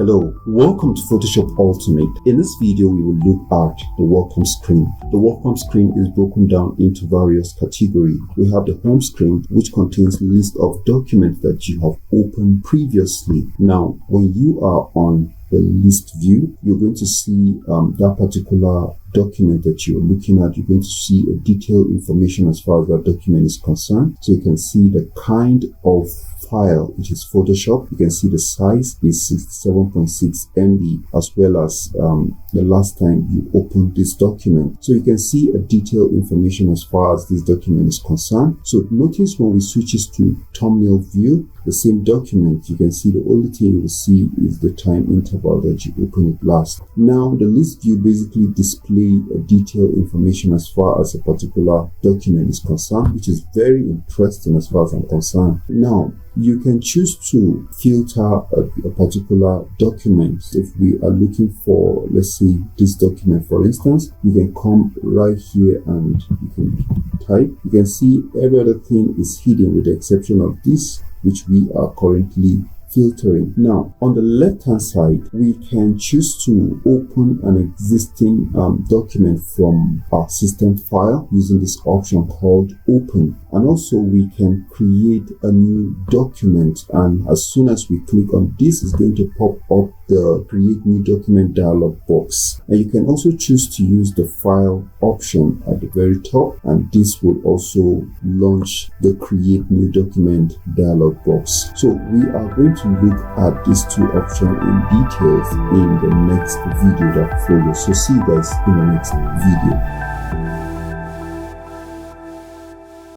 Hello, welcome to Photoshop Ultimate. In this video, we will look at the welcome screen. The welcome screen is broken down into various categories. We have the home screen, which contains a list of documents that you have opened previously. Now, when you are on the list view, you're going to see that particular document that you're looking at. You're going to see a detailed information as far as that document is concerned. So you can see the kind of file, which is Photoshop. You can see the size is 67.6 MB, as well as the last time you opened this document. So you can see a detailed information as far as this document is concerned. So notice when we switch to thumbnail view, the same document, you can see the only thing you will see is the time interval that you open it last. Now the list view basically display a detailed information as far as a particular document is concerned, which is very interesting as far as I'm concerned. Now you can choose to filter a particular document. If we are looking for, let's say, this document, for instance, you can come right here and you can type. You can see every other thing is hidden with the exception of this, which we are currently filtering. Now, on the left hand side, we can choose to open an existing document from our system file using this option called open. And also we can create a new document, and as soon as we click on this, it's going to pop up the create new document dialog box. And you can also choose to use the file option at the very top, and this will also launch the create new document dialog box. So we are going to look at these two options in details in the next video that follows. So see you guys in the next video.